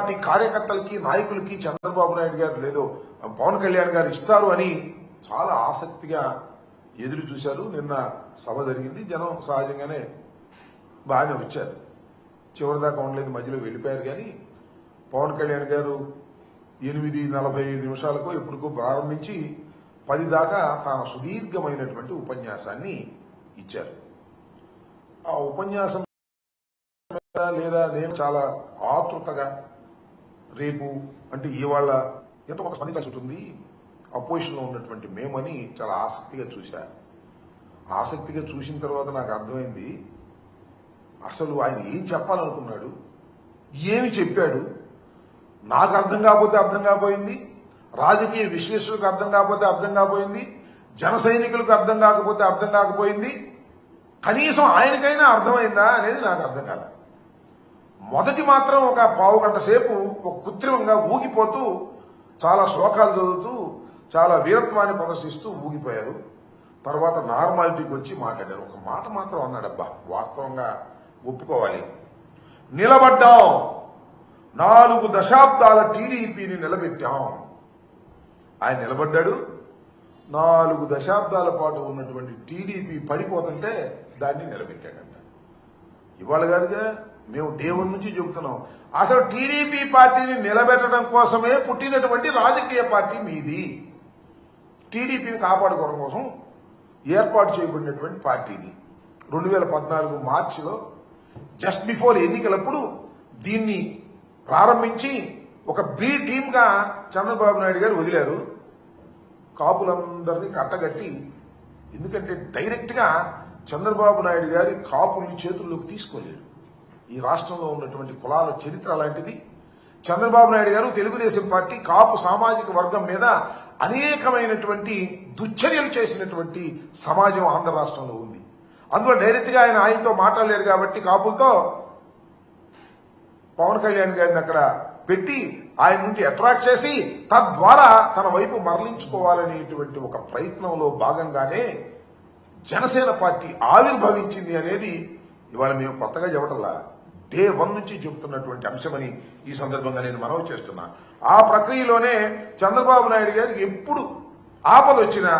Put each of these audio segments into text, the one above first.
Party కార్యకర్తలకి నాయకులకి చంద్రబాబు నాయుడు గారు లేదో పవన్ కళ్యాణ్ గారు ఇస్తారు అని చాలా ఆసక్తిగా ఎదురు చూశారు. నిన్న సభ జరిగింది. జనం సహజంగానే బాగానే వచ్చారు. చివరిదాకా ఉండలేదు, మధ్యలో వెళ్ళిపోయారు. కానీ పవన్ కళ్యాణ్ గారు 8:45 నిమిషాలకు ఎప్పటికో ప్రారంభించి 10 దాకా తాను సుదీర్ఘమైనటువంటి ఉపన్యాసాన్ని ఇచ్చారు. ఆ ఉపన్యాసం లేదా నేను చాలా ఆతృతగా రేపు అంటే ఇవాళ ఎంతో కొంత స్పందించాల్సి ఉంటుంది, అపోజిషన్ లో ఉన్నటువంటి మేమని చాలా ఆసక్తిగా చూశా. ఆసక్తిగా చూసిన తర్వాత నాకు అర్థమైంది అసలు ఆయన ఏం చెప్పాలనుకున్నాడు, ఏమి చెప్పాడు, నాకు అర్థం కాకపోతే అర్థం కాపోయింది, రాజకీయ విశ్లేషకులకు అర్థం కాకపోతే అర్థం కాపోయింది, జన సైనికులకు అర్థం కాకపోతే అర్థం కాకపోయింది, కనీసం ఆయనకైనా అర్థమైందా అనేది నాకు అర్థం కాల. మొదటి మాత్రం ఒక పావు గంట సేపు ఒక కృత్రిమంగా ఊగిపోతూ చాలా శ్లోకాలు చదువుతూ చాలా వీరత్వాన్ని ప్రదర్శిస్తూ ఊగిపోయారు. తర్వాత నార్మాలిటీకి వచ్చి మాట్లాడారు. ఒక మాట మాత్రం అన్నాడబ్బా, వాస్తవంగా ఒప్పుకోవాలి, నిలబడ్డాం, 4 దశాబ్దాల టీడీపీని నిలబెట్టాం. ఆయన నిలబడ్డాడు. 4 దశాబ్దాల పాటు ఉన్నటువంటి టీడీపీ పడిపోతుంటే దాన్ని నిలబెట్టాడంట. ఇవాళ కాదుగా, మేము దేవుడి నుంచి చెబుతున్నాం. అసలు టీడీపీ పార్టీని నిలబెట్టడం కోసమే పుట్టినటువంటి రాజకీయ పార్టీ మీది. టీడీపీని కాపాడుకోవడం కోసం ఏర్పాటు చేయబడినటువంటి పార్టీది. 2014 మార్చిలో జస్ట్ బిఫోర్ ఎన్నికలప్పుడు దీన్ని ప్రారంభించి ఒక బి టీమ్ గా చంద్రబాబు నాయుడు గారు వదిలారు. కాపులందరినీ కట్టగట్టి, ఎందుకంటే డైరెక్ట్ గా చంద్రబాబు నాయుడు గారి కాపుల్ని చేతుల్లోకి తీసుకోలేడు. ఈ రాష్ట్రంలో ఉన్నటువంటి కులాల చరిత్ర అలాంటిది. చంద్రబాబు నాయుడు గారు తెలుగుదేశం పార్టీ కాపు సామాజిక వర్గం మీద అనేకమైనటువంటి దుశ్చర్యలు చేసినటువంటి సమాజం ఆంధ్ర రాష్ట్రంలో ఉంది. అందులో డైరెక్ట్ గా ఆయనతో మాట్లాడలేరు కాబట్టి కాపులతో పవన్ కళ్యాణ్ గారిని అక్కడ పెట్టి ఆయన నుండి అట్రాక్ట్ చేసి తద్వారా తన వైపు మరలించుకోవాలనేటువంటి ఒక ప్రయత్నంలో భాగంగానే జనసేన పార్టీ ఆవిర్భవించింది అనేది ఇవాళ మేము కొత్తగా చెప్పటంలా, డే 1 నుంచి చెబుతున్నటువంటి అంశమని ఈ సందర్భంగా నేను మనవి చేస్తున్నా. ఆ ప్రక్రియలోనే చంద్రబాబు నాయుడు గారికి ఎప్పుడు ఆపద వచ్చినా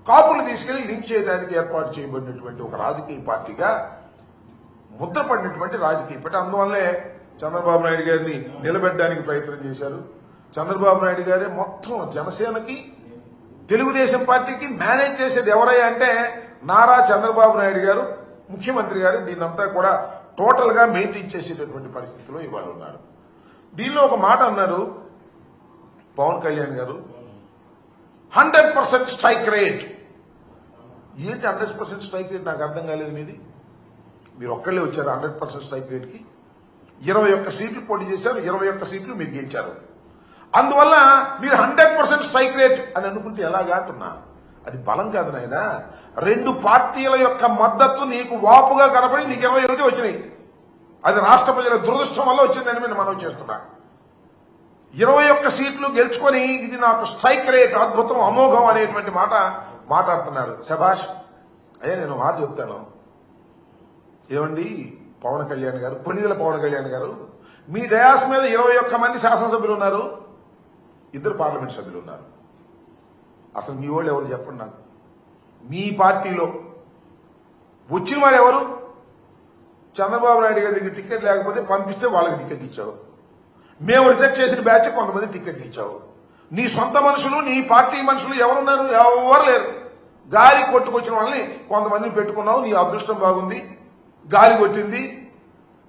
కాపులు తీసుకెళ్లి లింక్ చేయడానికి ఏర్పాటు చేయబడినటువంటి ఒక రాజకీయ పార్టీగా ముద్రపడినటువంటి రాజకీయ పార్టీ. అందువల్లే చంద్రబాబు నాయుడు గారిని నిలబెట్టడానికి ప్రయత్నం చేశారు. చంద్రబాబు నాయుడు గారే మొత్తం జనసేనకి తెలుగుదేశం పార్టీకి మేనేజ్ చేసేది ఎవరయ్యా అంటే నారా చంద్రబాబు నాయుడు గారు, ముఖ్యమంత్రి గారు దీన్నంతా కూడా టోటల్ గా మెయింటైన్ చేసేటటువంటి పరిస్థితిలో ఇవాళ ఉన్నారు. దీనిలో ఒక మాట అన్నారు పవన్ కళ్యాణ్ గారు, 100% స్ట్రైక్ రేట్. ఏంటి 100% స్ట్రైక్ రేట్? నాకు అర్థం కాలేదు. మీది మీరు ఒక్కళ్ళే వచ్చారు 100% స్ట్రైక్ రేట్ కి. 21 సీట్లు పోటీ చేశారు, 21 సీట్లు మీరు గెలిచారు. అందువల్ల మీరు 100% స్ట్రైక్ రేట్ అని అనుకుంటే ఎలాగా అంటున్నా? అది బలం కాదు నాయన. 2 పార్టీల యొక్క మద్దతు నీకు వాపుగా కనపడి నీకు 21 వచ్చినాయి. అది రాష్ట్ర ప్రజల దురదృష్టం వల్ల వచ్చిందని నేను మనవి చేస్తున్నా. 21 సీట్లు గెలుచుకొని ఇది నాకు స్ట్రైక్ రేట్, అద్భుతం, అమోఘం అనేటువంటి మాట మాట్లాడుతున్నారు. శభాష్ అయ్యా. నేను మాట చెప్తాను, ఏమండి పవన్ కళ్యాణ్ గారు, కొన్నిదల పవన్ కళ్యాణ్ గారు, మీ డయాస్ మీద 21 మంది శాసనసభ్యులు ఉన్నారు, 2 పార్లమెంట్ సభ్యులు ఉన్నారు. అసలు మీ వాళ్ళు ఎవరు చెప్పండి నాకు. మీ పార్టీలో వచ్చిన వాడు ఎవరు? చంద్రబాబు నాయుడు గారి దగ్గర టికెట్ లేకపోతే పంపిస్తే వాళ్ళకి టికెట్ ఇచ్చావు. మేము రిజెక్ట్ చేసిన బ్యాచ్ కొంతమంది టికెట్లు ఇచ్చావు. నీ సొంత మనుషులు, నీ పార్టీ మనుషులు ఎవరున్నారు? ఎవరు లేరు. గాలి కొట్టుకొచ్చిన వాళ్ళని కొంతమందిని పెట్టుకున్నావు. నీ అదృష్టం బాగుంది, గాలి కొట్టింది,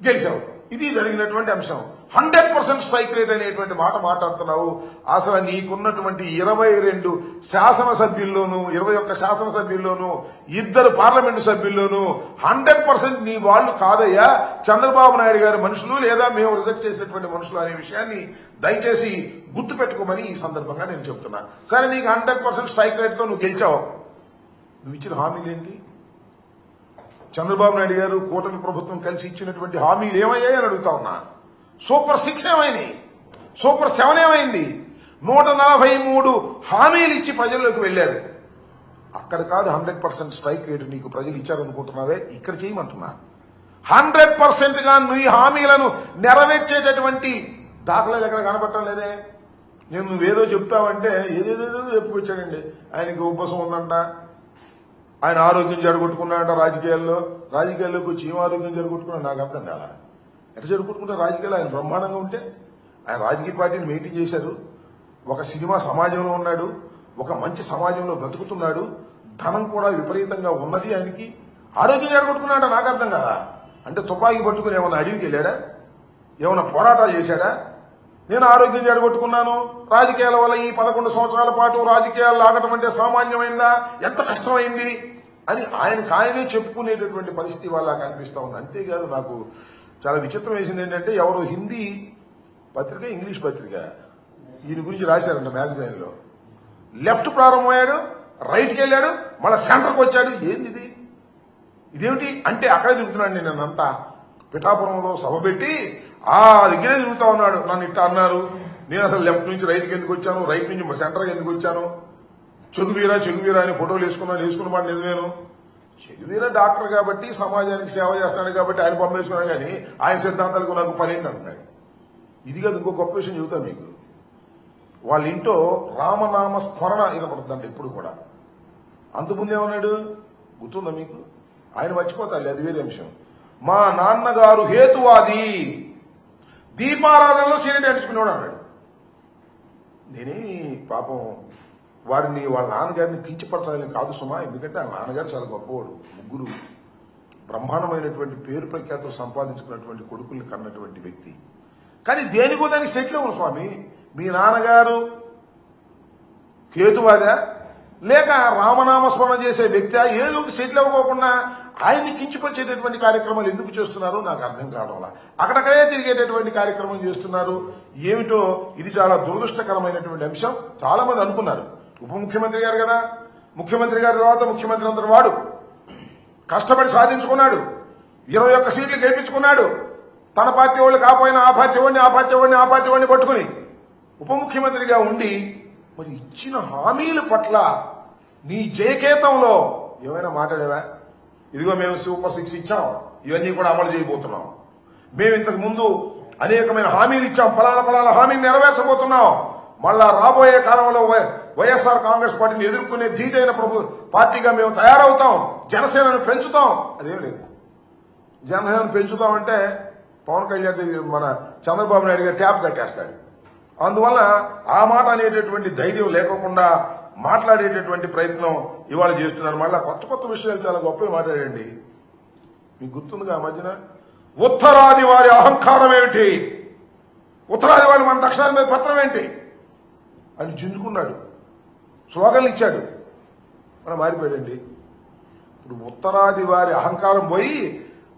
గెలిచావు. ఇది జరిగినటువంటి అంశం. 100% స్ట్రైక్ రేట్ అనేటువంటి మాట మాట్లాడుతున్నావు. అసలు నీకున్నటువంటి 22 శాసనసభ్యుల్లోనూ 21 శాసనసభ్యుల్లోనూ 2 పార్లమెంటు సభ్యుల్లోనూ 100% నీ వాళ్ళు కాదయ్యా, చంద్రబాబు నాయుడు గారి మనుషులు లేదా మేము రిజెక్ట్ చేసినటువంటి మనుషులు అనే విషయాన్ని దయచేసి గుర్తు పెట్టుకోమని ఈ సందర్భంగా నేను చెప్తున్నా. సరే, నీకు 100% స్ట్రైక్ రేట్ తో నువ్వు గెలిచావు. నువ్వు ఇచ్చిన హామీలు ఏంటి? చంద్రబాబు నాయుడు గారు కూటమి ప్రభుత్వం కలిసి ఇచ్చినటువంటి హామీలు ఏమయ్యాయి అని అడుగుతా ఉన్నా. సూపర్ 6 ఏమైంది? సూపర్ 7 ఏమైంది? 143 హామీలు ఇచ్చి ప్రజల్లోకి వెళ్లారు. అక్కడ కాదు 100% స్ట్రైక్ రేటు నీకు ప్రజలు ఇచ్చారనుకుంటున్నావే, ఇక్కడ చేయమంటున్నా. 100% గా నీ హామీలను నెరవేర్చేటటువంటి దాఖలాలు ఎక్కడ కనపడటం లేదే. నేను నువ్వేదో చెప్తావంటే ఏదేదో చెప్పుకొచ్చాడండి. ఆయనకి ఉపసం ఉందంట, ఆయన ఆరోగ్యం జరగొట్టుకున్నాడంట రాజకీయాల్లోకి వచ్చి ఏం ఆరోగ్యం జరగొట్టుకున్నాడు నాకు అర్థం కాల. ఎట్లా జరుగుతుంటే రాజకీయాలు ఆయన బ్రహ్మాండంగా ఉంటే ఆయన రాజకీయ పార్టీని మెయింటైన్ చేశారు. ఒక సినిమా సమాజంలో ఉన్నాడు, ఒక మంచి సమాజంలో బ్రతుకుతున్నాడు, ధనం కూడా విపరీతంగా ఉన్నది. ఆయనకి ఆరోగ్యం జరగొట్టుకున్నాడ నాకు అర్థం కదా. అంటే తుపాకీ పట్టుకుని ఏమన్నా అడవికి వెళ్ళాడా, ఏమన్నా పోరాటాలు చేశాడా? నేను ఆరోగ్యం జరగొట్టుకున్నాను, రాజకీయాల వల్ల ఈ 11 సంవత్సరాల పాటు రాజకీయాలు ఆగటం అంటే సామాన్యమైందా, ఎంత కష్టమైంది అని ఆయనే చెప్పుకునేటటువంటి పరిస్థితి వాళ్ళ కనిపిస్తా ఉంది. అంతేకాదు నాకు చాలా విచిత్రం వేసింది ఏంటంటే, ఎవరు హిందీ పత్రిక ఇంగ్లీష్ పత్రిక ఈయన గురించి రాశారంట మ్యాగజైన్ లో. లెఫ్ట్ ప్రారంభమయ్యాడు, రైట్కి వెళ్ళాడు, మళ్ళీ సెంటర్కి వచ్చాడు. ఏంది ఇదేమిటి అంటే అక్కడే తిరుగుతున్నాడు. నేనంతా పిఠాపురంలో సభ పెట్టి ఆ దగ్గరే తిరుగుతా ఉన్నాడు. నన్ను ఇట్లా అన్నారు, నేను అసలు లెఫ్ట్ నుంచి రైట్కి ఎందుకు వచ్చాను, రైట్ నుంచి సెంటర్కి ఎందుకు వచ్చాను, చెగువీరా అని ఫోటోలు వేసుకున్న మాట నిజమేను. చెగువీరా డాక్టర్ కాబట్టి సమాజానికి సేవ చేస్తున్నాడు కాబట్టి ఆయన పంపేసుకున్నాడు, కానీ ఆయన సిద్ధాంతాలకు నాకు పని ఏంటి అంటున్నాడు. ఇది కాదు, ఇంకో గొప్ప విషయం చెబుతా మీకు. వాళ్ళ ఇంట్లో రామనామ స్మరణ వినపడుతుందంట ఎప్పుడు కూడా. అంతకుముందేమన్నాడు గుర్తుందా మీకు? ఆయన మర్చిపోతాడు, అది వేరే అంశం. మా నాన్నగారు హేతువాది, దీపారాధనలో సీరియట్ అంటించుకున్నాడు అన్నాడు. నేనేమి పాపం వారిని వాళ్ళ నాన్నగారిని కించపరచాలని కాదు సుమా, ఎందుకంటే ఆ నాన్నగారు చాలా గొప్పవాడు. ముగ్గురు బ్రహ్మాండమైనటువంటి పేరు ప్రఖ్యాతులు సంపాదించుకున్నటువంటి కొడుకుల్ని కన్నటువంటి వ్యక్తి. కానీ దేనికో దానికి సెటిల్ అవ్వను స్వామి. మీ నాన్నగారు హేతువాదా లేక రామనామస్మరణ చేసే వ్యక్తి ఏదో సెటిల్ అవ్వకోకుండా ఆయన్ని కించపరిచేటటువంటి కార్యక్రమాలు ఎందుకు చేస్తున్నారో నాకు అర్థం కావడంలా. అక్కడక్కడే తిరిగేటటువంటి కార్యక్రమం చేస్తున్నారు. ఏమిటో ఇది చాలా దురదృష్టకరమైనటువంటి అంశం. చాలా మంది అనుకున్నారు ఉప ముఖ్యమంత్రి గారు కదా, ముఖ్యమంత్రి గారి తర్వాత ముఖ్యమంత్రి అందరు వాడు కష్టపడి సాధించుకున్నాడు, 21 సీట్లు గెలిపించుకున్నాడు. తన పార్టీ వాళ్ళు కాకపోయినా ఆ పార్టీ వాడిని పట్టుకుని ఉప ముఖ్యమంత్రిగా ఉండి మరి ఇచ్చిన హామీల పట్ల నీ జయకేతంలో ఏమైనా మాట్లాడేవా? ఇదిగో మేము సూపర్ 6 ఇచ్చాం, ఇవన్నీ కూడా అమలు చేయబోతున్నాం. మేము ఇంతకు ముందు అనేకమైన హామీలు ఇచ్చాం, ఫలానా హామీని నెరవేర్చబోతున్నాం. మళ్ళా రాబోయే కాలంలో వైఎస్ఆర్ కాంగ్రెస్ పార్టీని ఎదుర్కొనే ధీటైన పార్టీగా మేము తయారవుతాం, జనసేనను పెంచుతాం. అదేం లేదు. జనసేనను పెంచుతామంటే పవన్ కళ్యాణ్ మన చంద్రబాబు నాయుడు గారు ట్యాప్ కట్టేస్తాడు. అందువల్ల ఆ మాట అనేటటువంటి ధైర్యం లేకుండా మాట్లాడేటటువంటి ప్రయత్నం ఇవాళ చేస్తున్నారు. మళ్ళా కొత్త విషయాలు చాలా గొప్పగా మాట్లాడండి. మీకు గుర్తుందిగా ఆ మధ్యన ఉత్తరాది వారి అహంకారం ఏమిటి, ఉత్తరాది వారి మన దక్షిణాది మీద పత్రం ఏంటి అని చించుకున్నాడు, స్లోగన్లు ఇచ్చాడు. మనం మారిపోయాడండి. ఇప్పుడు ఉత్తరాది వారి అహంకారం పోయి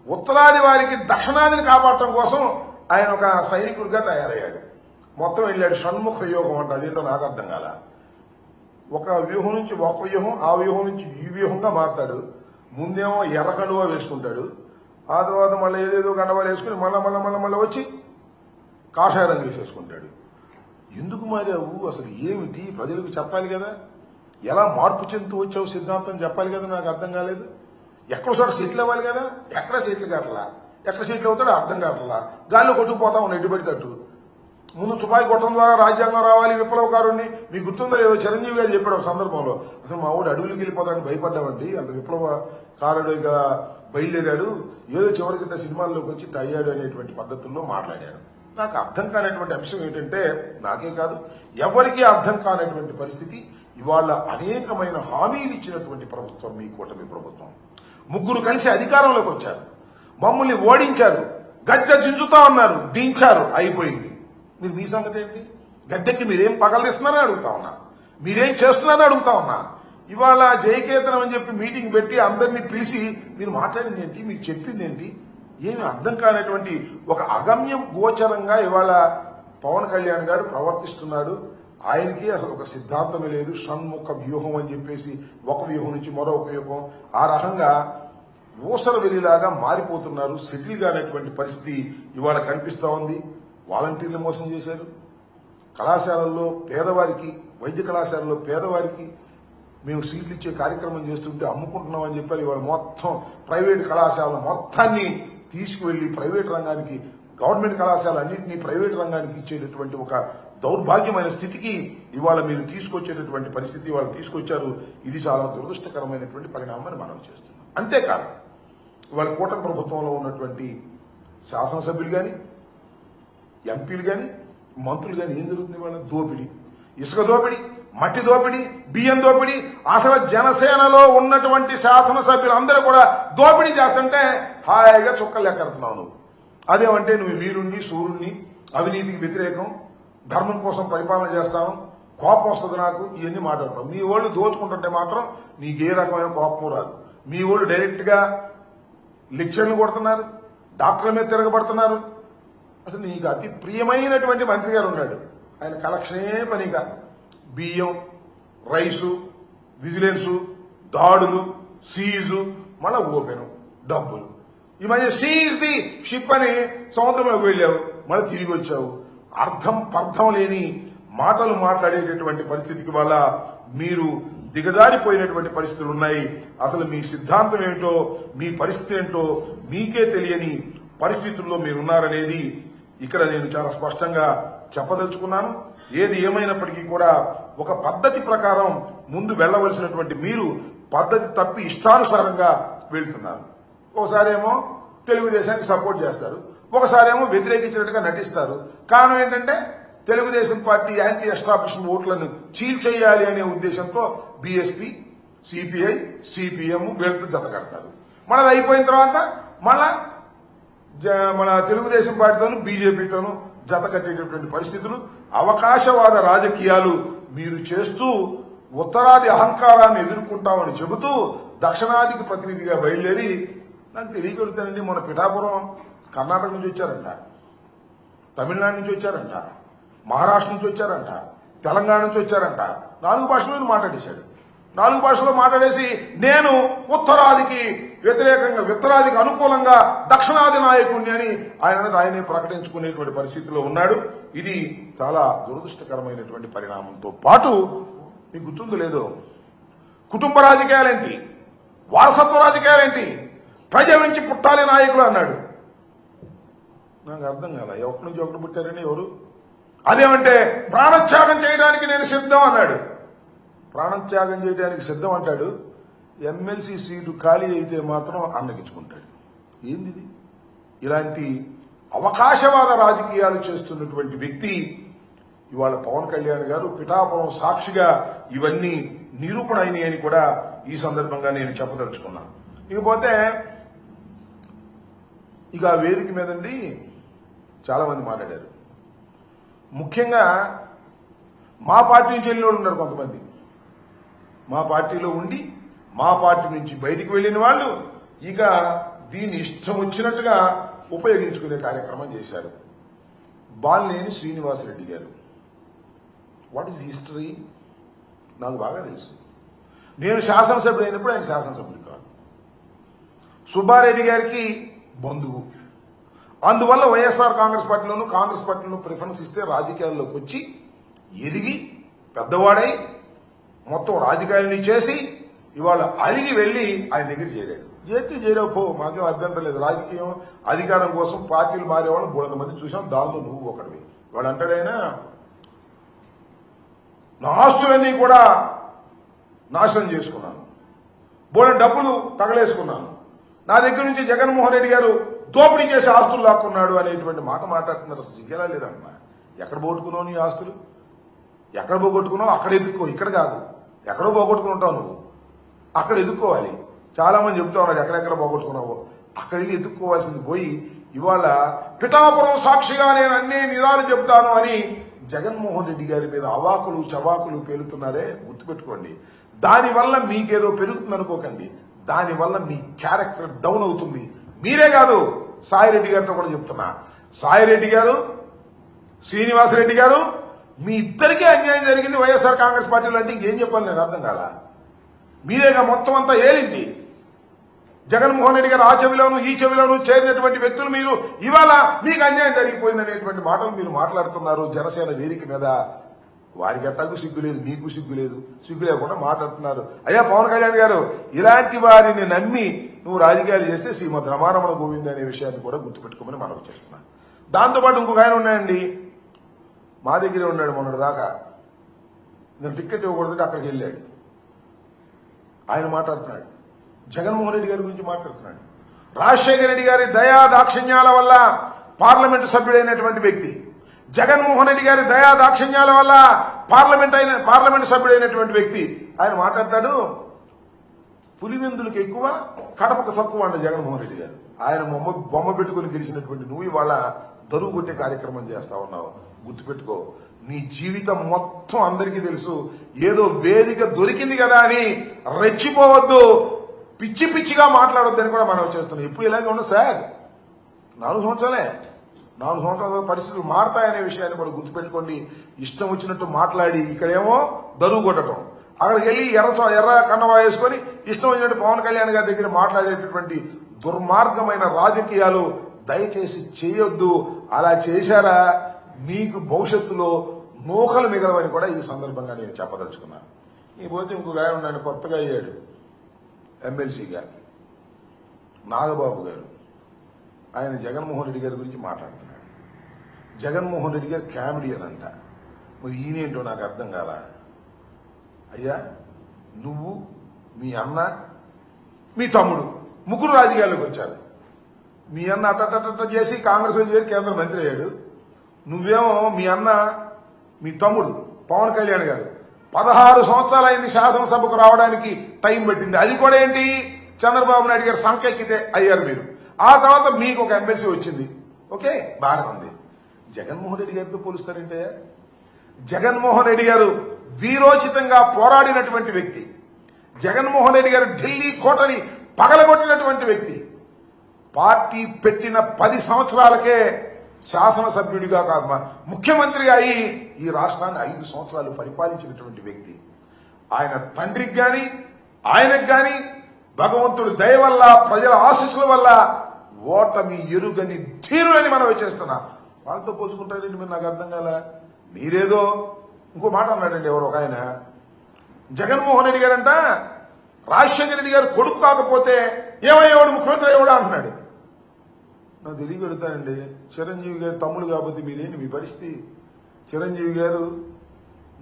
ఉత్తరాది వారికి దక్షిణాదిని కాపాడటం కోసం ఆయన ఒక సైనికుడిగా తయారయ్యాడు. మొత్తం వెళ్ళాడు. షణ్ముఖ వ్యూహం అంట, అదేంటో నాకు అర్థం కాల. ఒక వ్యూహం నుంచి ఒక వ్యూహం, ఆ వ్యూహం నుంచి ఈ వ్యూహంగా మారుతాడు. ముందేమో ఎర్ర కండువా వేసుకుంటాడు, ఆ తర్వాత మళ్ళీ ఏదేదో కండవాలు వేసుకుని మళ్ళా వచ్చి కాషాయ రంగు వేసేసుకుంటాడు. ఎందుకు మారావు అసలు ఏమిటి ప్రజలకు చెప్పాలి కదా. ఎలా మార్పు చెందుతూ వచ్చావు సిద్ధాంతం చెప్పాలి కదా. నాకు అర్థం కాలేదు. ఎక్కడో చోట సెటిల్ అవ్వాలి కదా, ఎక్కడ సెటిల్ కావట్లా, ఎక్కడ సెటిల్ అవుతాడో అర్థం కావట్లా. గాల్లో కొట్టుకుపోతా ఉన్నాడు ఎటు పడితట్టు. ముందు తుపాకీ కొట్టడం ద్వారా రాజ్యాంగం రావాలి, విప్లవకారుణ్ణి. మీకు గుర్తుందో లేదో చిరంజీవి గారు చెప్పాడు ఒక సందర్భంలో, అసలు మా ఊడు అడవులకు వెళ్ళిపోతాడని భయపడ్డామండి, అంత విప్లవకారుడు ఇక బయలుదేరాడు, ఏదో చివరికి సినిమాల్లోకి వచ్చి అయ్యాడు అనేటువంటి పద్ధతుల్లో మాట్లాడారు. నాకు అర్థం కానటువంటి అంశం ఏంటంటే, నాకే కాదు ఎవరికీ అర్థం కానటువంటి పరిస్థితి. ఇవాళ అనేకమైన హామీలు ఇచ్చినటువంటి ప్రభుత్వం మీ కూటమి ప్రభుత్వం. ముగ్గురు కలిసి అధికారంలోకి వచ్చారు, మమ్మల్ని ఓడించారు, గద్దె దించుతా ఉన్నారు, దించారు, అయిపోయింది. మీరు మీ సంగతి ఏంటి? గద్దెకి మీరేం పగలరిస్తున్నారని అడుగుతా ఉన్నా, మీరేం చేస్తున్నారని అడుగుతా ఉన్నా. ఇవాళ జయకేతనం అని చెప్పి మీటింగ్ పెట్టి అందరినీ పిలిచి మీరు మాట్లాడింది ఏంటి, మీరు చెప్పింది ఏంటి, ఏమి అర్థం కానటువంటి ఒక అగమ్యం గోచరంగా ఇవాళ పవన్ కళ్యాణ్ గారు ప్రవర్తిస్తున్నాడు. ఆయనకి అసలు ఒక సిద్ధాంతమే లేదు. షణ్ముఖ వ్యూహం అని చెప్పేసి ఒక వ్యూహం నుంచి మరొక వ్యూహం, ఆ రకంగా ఊసర వెలిలాగా మారిపోతున్నారు. సెటిల్ కానటువంటి పరిస్థితి ఇవాళ కనిపిస్తా ఉంది. వాలంటీర్లు మోసం చేశారు. కళాశాలల్లో పేదవారికి, వైద్య కళాశాలలో పేదవారికి మేము సీట్లు ఇచ్చే కార్యక్రమం చేస్తుంటే అమ్ముకుంటున్నామని చెప్పారు. ఇవాళ మొత్తం ప్రైవేట్ కళాశాల మొత్తాన్ని తీసుకువెళ్లి ప్రైవేట్ రంగానికి గవర్నమెంట్ కళాశాలన్నింటినీ ప్రైవేట్ రంగానికి ఇచ్చేటటువంటి ఒక దౌర్భాగ్యమైన స్థితికి ఇవాళ మీరు తీసుకొచ్చేటటువంటి పరిస్థితి వాళ్ళు తీసుకొచ్చారు. ఇది చాలా దురదృష్టకరమైనటువంటి పరిణామాన్ని మనం చేస్తున్నాం. అంతేకాదు ఇవాళ కూటమి ప్రభుత్వంలో ఉన్నటువంటి శాసనసభ్యులు కానీ ఎంపీలు కానీ మంత్రులు కానీ ఏం జరుగుతుంది? వాళ్ళ దోపిడీ, ఇసుక దోపిడీ, మట్టి దోపిడీ, బియ్యం దోపిడీ. అసలు జనసేనలో ఉన్నటువంటి శాసనసభ్యులు అందరూ కూడా దోపిడీ చేస్తుంటే హాయిగా చుక్కలు లెక్కడుతున్నావు నువ్వు. అదేమంటే నువ్వు వీరుణ్ణి, సూర్యుణ్ణి, అవినీతికి వ్యతిరేకం, ధర్మం కోసం పరిపాలన చేస్తాను, కోపం వస్తుంది నాకు, ఇవన్నీ మాట్లాడతాం. మీ వాళ్ళు దోచుకుంటుంటే మాత్రం నీకు ఏ రకమైన కోపం రాదు. మీ వాళ్ళు డైరెక్ట్ గా లెక్చర్లు కొడుతున్నారు, డాక్టర్ల మీద తిరగబడుతున్నారు. అసలు నీకు అతి ప్రియమైనటువంటి మంత్రి గారు ఉన్నాడు, ఆయన కలెక్షనే పనిగా బియ్యం, రైసు, విజిలెన్సు, దాడులు, సీజు, మళ్ళా ఓపెను, డబ్బులు. ఈ మధ్య సీజ్ ది షిప్ అని సముద్రంలోకి వెళ్ళావు, మళ్ళీ తిరిగి వచ్చావు. పర్థం లేని మాటలు మాట్లాడేటటువంటి పరిస్థితికి వల్ల మీరు దిగజారిపోయినటువంటి పరిస్థితులు ఉన్నాయి. అసలు మీ సిద్ధాంతం ఏమిటో, మీ పరిస్థితి ఏంటో మీకే తెలియని పరిస్థితుల్లో మీరున్నారనేది ఇక్కడ నేను చాలా స్పష్టంగా చెప్పదలుచుకున్నాను. ఏది ఏమైనప్పటికీ కూడా ఒక పద్ధతి ప్రకారం ముందు వెళ్లవలసినటువంటి మీరు పద్ధతి తప్పి ఇష్టానుసారంగా వెళ్తున్నారు. ఒకసారి ఏమో తెలుగుదేశానికి సపోర్ట్ చేస్తారు, ఒకసారేమో వ్యతిరేకించినట్టుగా నటిస్తారు. కారణం ఏంటంటే తెలుగుదేశం పార్టీ యాంటీ ఎస్టాబ్లిష్మెంట్ ఓట్లను చీల్చేయాలి అనే ఉద్దేశంతో బీఎస్పీ, సిపిఐ, సిపిఎం వీళ్ళతో జతకడతారు. మనది అయిపోయిన తర్వాత మళ్ళా మన తెలుగుదేశం పార్టీతోనూ బీజేపీతోనూ జత కట్టేటటువంటి పరిస్థితులు, అవకాశవాద రాజకీయాలు మీరు చేస్తూ ఉత్తరాది అహంకారాన్ని ఎదుర్కొంటామని చెబుతూ దక్షిణాదికి ప్రతినిధిగా బయలుదేరి, నాకు తెలియగలుగుతానండి, మన పిఠాపురం కర్ణాటక నుంచి వచ్చారంట, తమిళనాడు నుంచి వచ్చారంట, మహారాష్ట్ర నుంచి వచ్చారంట, తెలంగాణ నుంచి వచ్చారంట. 4 భాషల్లో మాట్లాడేశాడు. 4 భాషల్లో మాట్లాడేసి నేను ఉత్తరాదికి వ్యతిరేకంగా, ఉత్తరాదికి అనుకూలంగా దక్షిణాది నాయకుడిని అని ఆయనే ప్రకటించుకునేటువంటి పరిస్థితిలో ఉన్నాడు. ఇది చాలా దురదృష్టకరమైనటువంటి పరిణామంతో పాటు మీకు గుర్తుందో లేదో, కుటుంబ రాజకీయాలేంటి, వారసత్వ రాజకీయాలేంటి, ప్రజల నుంచి పుట్టాలి నాయకులు అన్నాడు. నాకు అర్థం కాల, ఎవరి నుంచి ఒకటి పుట్టారని ఎవరు? అదేమంటే ప్రాణత్యాగం చేయడానికి నేను సిద్ధం అన్నాడు. ప్రాణత్యాగం చేయడానికి సిద్ధం అంటాడు, ఎమ్మెల్సీ సీటు ఖాళీ అయితే మాత్రం అన్నగించుకుంటాడు. ఏంది ఇలాంటి అవకాశవాద రాజకీయాలు చేస్తున్నటువంటి వ్యక్తి ఇవాళ పవన్ కళ్యాణ్ గారు పిఠాపురం సాక్షిగా ఇవన్నీ నిరూపణ అయినాయని కూడా ఈ సందర్భంగా నేను చెప్పదలుచుకున్నాను. ఇకపోతే ఇక వేదిక మీదండి చాలా మంది మాట్లాడారు. ముఖ్యంగా మా పార్టీ నుంచి వెళ్ళిన వాళ్ళు ఉన్నారు కొంతమంది. మా పార్టీలో ఉండి మా పార్టీ నుంచి బయటికి వెళ్లిన వాళ్ళు ఇక దీన్ని ఇష్టం వచ్చినట్టుగా ఉపయోగించుకునే కార్యక్రమం చేశారు. బాలినేని శ్రీనివాసరెడ్డి గారు, వాట్ ఈజ్ హిస్టరీ నాకు బాగా తెలుసు. నేను శాసనసభ్యుడు అయినప్పుడు ఆయన శాసనసభ్యుడు కాదు. సుబ్బారెడ్డి గారికి బంధువు. అందువల్ల వైఎస్ఆర్ కాంగ్రెస్ పార్టీలోనూ ప్రిఫరెన్స్ ఇస్తే రాజకీయాల్లోకి వచ్చి ఎదిగి పెద్దవాడై మొత్తం రాజకీయాలని చేసి ఇవాళ అలిగి వెళ్లి ఆయన దగ్గర చేరాడు. చేరావు, మాకేం అభ్యంతరం లేదు. రాజకీయం అధికారం కోసం పార్టీలు మారేవాళ్ళు 300 మంది చూసాం, దాంతో నువ్వు ఒకటివి. వాడు అంటాడైనా నా ఆస్తులన్నీ కూడా నాశనం చేసుకున్నాను, బోలెడు డబ్బులు తగలేసుకున్నాను, నా దగ్గర నుంచి జగన్మోహన్ రెడ్డి గారు దోపిడీ చేసి ఆస్తులు లాక్కున్నాడు అనేటువంటి మాట మాట్లాడుతున్నారు. అసలు సిగ్గేలా లేదమ్మా. ఎక్కడ పోగొట్టుకున్నావు నీ ఆస్తులు? ఎక్కడ పోగొట్టుకున్నావు అక్కడ ఎదుక్కో, ఇక్కడ కాదు. ఎక్కడో పోగొట్టుకుని ఉంటావు నువ్వు, అక్కడ ఎదుక్కోవాలి. చాలా మంది చెప్తా ఉన్నారు ఎక్కడెక్కడ పోగొట్టుకున్నావో, అక్కడికి ఎదుక్కోవాల్సింది పోయి ఇవాళ పిఠాపురం సాక్షిగా నేను అన్ని నిజాలు చెప్తాను అని జగన్మోహన్ రెడ్డి గారి మీద అవాకులు చవాకులు పేలుతున్నారే, గుర్తుపెట్టుకోండి. దానివల్ల మీకేదో పెరుగుతుంది అనుకోకండి, దానివల్ల మీ క్యారెక్టర్ డౌన్ అవుతుంది. మీరే కాదు, సాయిరెడ్డి గారితో కూడా చెప్తున్నా. సాయిరెడ్డి గారు, శ్రీనివాసరెడ్డి గారు, మీ ఇద్దరికీ అన్యాయం జరిగింది వైఎస్ఆర్ కాంగ్రెస్ పార్టీలో అంటే ఇంకేం చెప్పాలి నేను అర్థం కాల. మీరేగా మొత్తం అంతా ఏలింది. జగన్మోహన్ రెడ్డి గారు ఆ చెవిలోనూ ఈ చెవిలోనూ చేరినటువంటి వ్యక్తులు మీరు ఇవాళ మీకు అన్యాయం జరిగిపోయిందనేటువంటి మాటలు మీరు మాట్లాడుతున్నారు జనసేన వేదిక మీద. వారికి ఎట్టాకు సిగ్గు లేదు, మీకు సిగ్గు లేదు, సిగ్గు లేకుండా మాట్లాడుతున్నారు. అయ్యా పవన్ కళ్యాణ్ గారు, ఇలాంటి వారిని నమ్మి నువ్వు రాజకీయాలు చేస్తే శ్రీమద్ రమారమణ గోవింద్ అనే విషయాన్ని కూడా గుర్తుపెట్టుకోమని మనవి చేస్తున్నాను. దాంతోపాటు ఇంకొక ఆయన ఉన్నాయండి, మా దగ్గరే ఉన్నాడు మొన్నటి దాకా. నేను టికెట్ ఇవ్వకూడదు అక్కడికి వెళ్ళాడు. ఆయన మాట్లాడుతున్నాడు, జగన్మోహన్ రెడ్డి గారి గురించి మాట్లాడుతున్నాడు. రాజశేఖర రెడ్డి గారి దయా దాక్షిణ్యాల వల్ల పార్లమెంటు సభ్యుడైనటువంటి వ్యక్తి, జగన్మోహన్ రెడ్డి గారి దయా దాక్షిణ్యాల వల్ల పార్లమెంటు సభ్యుడైనటువంటి వ్యక్తి ఆయన మాట్లాడతాడు. పులివెందులకు ఎక్కువ, కడపకు తక్కువ అంట జగన్మోహన్ రెడ్డి గారు. ఆయన బొమ్మ పెట్టుకుని గెలిచినటువంటి నువ్వు ఇవాళ దరువు కొట్టే కార్యక్రమం చేస్తా ఉన్నావు. గుర్తుపెట్టుకో, నీ జీవితం మొత్తం అందరికీ తెలుసు. ఏదో వేదిక దొరికింది కదా అని రెచ్చిపోవద్దు, పిచ్చి పిచ్చిగా మాట్లాడొద్దని కూడా మనం చేస్తున్నాం. ఇప్పుడు ఇలాగే ఉండదు సార్, 4 సంవత్సరాలే. 4 సంవత్సరాల పరిస్థితులు మారతాయనే విషయాన్ని కూడా గుర్తుపెట్టుకోండి. ఇష్టం వచ్చినట్టు మాట్లాడి ఇక్కడేమో దరువు కొట్టడం, అక్కడికి వెళ్ళి ఎర్ర కన్నవా వేసుకొని ఇష్టం వచ్చినట్టు పవన్ కళ్యాణ్ గారి దగ్గర మాట్లాడేటటువంటి దుర్మార్గమైన రాజకీయాలు దయచేసి చేయొద్దు. అలా చేశారా మీకు భవిష్యత్తులో నూకలు మిగలవని కూడా ఈ సందర్భంగా నేను చెప్పదలుచుకున్నాను. ఈ పోతే ఇంకొక ఆయన ఉన్నాడు, కొత్తగా అయ్యాడు ఎమ్మెల్సీగా, నాగబాబు గారు. ఆయన జగన్మోహన్ రెడ్డి గారి గురించి మాట్లాడుతున్నాడు. జగన్మోహన్ రెడ్డి గారు కామెడియన్ అంట. మరి ఈయనేంటో నాకు అర్థం కాల. అయ్యా, నువ్వు, మీ అన్న, మీ తమ్ముడు ముగ్గురు రాజకీయాల్లోకి వచ్చారు. మీ అన్న అట్ట చేసి కాంగ్రెస్ చేరి కేంద్ర మంత్రి అయ్యాడు. నువ్వేమో మీ అన్న, మీ తమ్ముడు పవన్ కళ్యాణ్ గారు 16 సంవత్సరాలైంది శాసనసభకు రావడానికి టైం పెట్టింది. అది కూడా ఏంటి, చంద్రబాబు నాయుడు గారు సంకెక్కితే అయ్యారు మీరు. ఆ తర్వాత మీకు ఒక ఎమ్మెల్సీ వచ్చింది. ఓకే, బాగానే ఉంది. జగన్మోహన్ రెడ్డి గారితో పోలుస్తారంటే, జగన్మోహన్ రెడ్డి గారు వీరోచితంగా పోరాడినటువంటి వ్యక్తి, జగన్మోహన్ రెడ్డి గారు ఢిల్లీ కోటని పగలగొట్టినటువంటి వ్యక్తి, పార్టీ పెట్టిన 10 సంవత్సరాలకే శాసనసభ్యుడిగా ముఖ్యమంత్రిగా అయి ఈ రాష్ట్రాన్ని 5 సంవత్సరాలు పరిపాలించినటువంటి వ్యక్తి. ఆయన తండ్రికి గాని ఆయనకు గాని భగవంతుడి దయ వల్ల, ప్రజల ఆశీస్సుల వల్ల ఓటమి ఎరుగని ధీరులని మనం చేస్తున్నాం. వాళ్ళతో పోల్చుకుంటారండి మీరు, నాకు అర్థం కాల. మీరేదో ఇంకో మాట అన్నాడండి ఎవరు ఒక ఆయన, జగన్మోహన్ రెడ్డి గారంట రాజశేఖర రెడ్డి గారు కొడుకు కాకపోతే ఏమయ్యేవాడు, ముఖ్యమంత్రి అయ్యేవాడు అంటున్నాడు. నాకు తెలియగలుగుతానండి, చిరంజీవి గారు తమ్ముడు కాబట్టి మీరేంటి మీ పరిస్థితి? చిరంజీవి గారు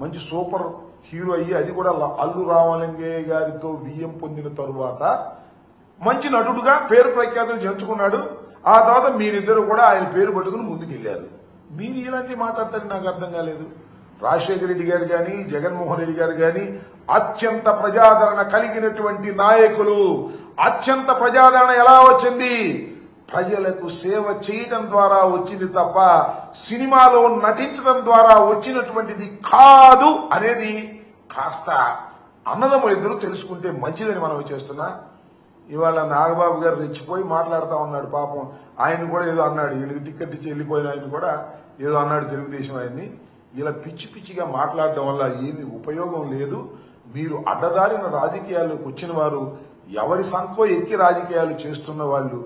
మంచి సూపర్ హీరో అయ్యి, అది కూడా అల్లు రామలింగయ్య గారితో బియ్యం పొందిన తరువాత మంచి నటుడుగా పేరు ప్రఖ్యాతులు చేర్చుకున్నాడు. ఆ తర్వాత మీరిద్దరు కూడా ఆయన పేరు పట్టుకుని ముందుకెళ్లారు. మీరు ఇలాంటివి మాట్లాడతారని నాకు అర్థం కాలేదు. రాజశేఖర రెడ్డి గారు గాని, జగన్మోహన్ రెడ్డి గారు గాని అత్యంత ప్రజాదరణ కలిగినటువంటి నాయకులు. అత్యంత ప్రజాదరణ ఎలా వచ్చింది? ప్రజలకు సేవ చేయడం ద్వారా వచ్చింది తప్ప సినిమాలో నటించడం ద్వారా వచ్చినటువంటిది కాదు అనేది కాస్త అన్నదమ్ములు ఇద్దరు తెలుసుకుంటే మంచిదని మనం చేస్తున్నా. ఇవాళ నాగబాబు గారు రెచ్చిపోయి మాట్లాడుతూ ఉన్నాడు. పాపం ఆయన కూడా ఏదో అన్నాడు, వీళ్ళకి టికెట్ ఇచ్చి వెళ్ళిపోయిన ఆయన కూడా ఏదో అన్నాడు తెలుగుదేశం ఆయన్ని. ఇలా పిచ్చి పిచ్చిగా మాట్లాడడం వల్ల ఏమి ఉపయోగం లేదు. మీరు అడ్డదారిన రాజకీయాల్లోకి వచ్చిన వారు, ఎవరి సంఖ్య ఎక్కి రాజకీయాలు చేస్తున్న వాళ్ళు,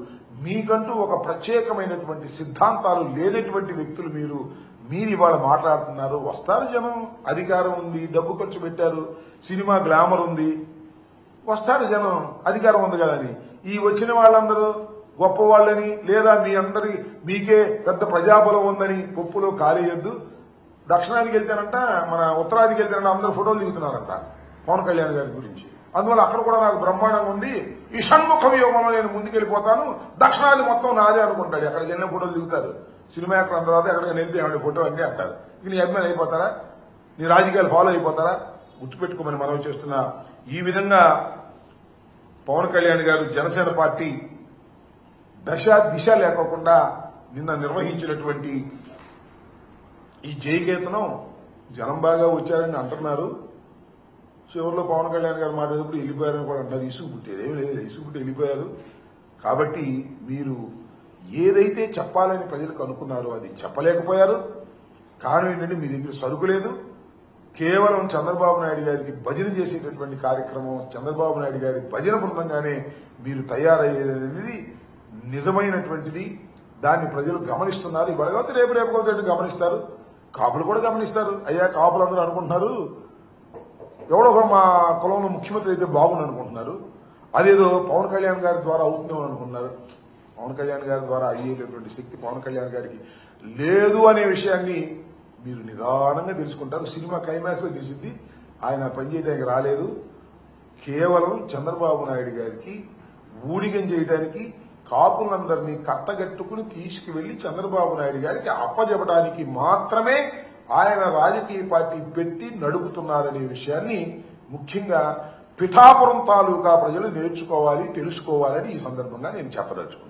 మీకంటూ ఒక ప్రత్యేకమైనటువంటి సిద్ధాంతాలు లేనటువంటి వ్యక్తులు మీరు ఇవాళ మాట్లాడుతున్నారు. వస్తారు జనం, అధికారం ఉంది, డబ్బు ఖర్చు పెట్టారు, సినిమా గ్లామర్ ఉంది, వస్తారు జనం, అధికారం ఉంది కదా అని. ఈ వచ్చిన వాళ్ళందరూ గొప్పవాళ్ళని, లేదా మీకే పెద్ద ప్రజాబలం ఉందని పప్పులో కాలేయద్దు. దక్షిణానికి వెళ్తేనంట, మన ఉత్తరాదికి వెళ్తేనంట అందరూ ఫోటోలు దిగుతున్నారంట పవన్ కళ్యాణ్ గారి గురించి. అందువల్ల అక్కడ కూడా నాకు బ్రహ్మాండంగా ఉంది, ఈ షణ్ముఖ వ్యూహంలో నేను ముందుకెళ్లిపోతాను, దక్షిణాది మొత్తం నాదే అనుకుంటాడు. ఎక్కడికి వెళ్ళిన ఫోటోలు దిగుతారు, సినిమా యాక్టర్ అందరూ ఎక్కడికి వెళ్తే ఏమంటే ఫోటో అన్నీ అంటారు. నీ అభిమానులు అయిపోతారా? నీ రాజకీయాలు ఫాలో అయిపోతారా? గుర్తుపెట్టుకోమని మనం చేస్తున్నా. ఈ విధంగా పవన్ కళ్యాణ్ గారు జనసేన పార్టీ దిశ లేకోకుండా నిన్న నిర్వహించినటువంటి ఈ జయకేతనం జనం బాగా వచ్చారని అంటున్నారు. చివరిలో పవన్ కళ్యాణ్ గారు మాట్లాడేటప్పుడు వెళ్ళిపోయారని కూడా అంటారు. ఇసుగు పుట్టేది ఏమి లేదు, ఇసుగు పుట్టి వెళ్ళిపోయారు. కాబట్టి మీరు ఏదైతే చెప్పాలని ప్రజలకు అనుకున్నారో అది చెప్పలేకపోయారు. కారణం ఏంటంటే మీ దగ్గర సరుకు లేదు. కేవలం చంద్రబాబు నాయుడు గారికి భజన చేసేటటువంటి కార్యక్రమం, చంద్రబాబు నాయుడు గారి భజన బృందంగానే మీరు తయారయ్యేది నిజమైనటువంటిది. దాన్ని ప్రజలు గమనిస్తున్నారు. ఇవాళ కాబట్టి రేపు కాబట్టి గమనిస్తారు. కాపులు కూడా గమనిస్తారు. అయ్యా, కాపులు అందరూ అనుకుంటున్నారు ఎవడో మా కులంలో ముఖ్యమంత్రి అయితే బాగుంది అనుకుంటున్నారు. అదేదో పవన్ కళ్యాణ్ గారి ద్వారా అవుతుందేమో అనుకుంటున్నారు. పవన్ కళ్యాణ్ గారి ద్వారా అయ్యేటటువంటి శక్తి పవన్ కళ్యాణ్ గారికి లేదు అనే విషయాన్ని మీరు నిదానంగా తెలుసుకుంటారు. సినిమా క్లైమాక్స్ లో తెలిసింది ఆయన పనిచేయడానికి రాలేదు, కేవలం చంద్రబాబు నాయుడు గారికి ఊడిగం చేయడానికి కాపులందరినీ కట్టగట్టుకుని తీసుకువెళ్లి చంద్రబాబు నాయుడు గారికి అప్పజెప్పడానికి మాత్రమే ఆయన రాజకీయ పార్టీ పెట్టి నడుపుతున్నారనే విషయాన్ని ముఖ్యంగా పిఠాపురం తాలూకా ప్రజలు నేర్చుకోవాలి, తెలుసుకోవాలని ఈ సందర్భంగా నేను చెప్పదలుచుకున్నాను.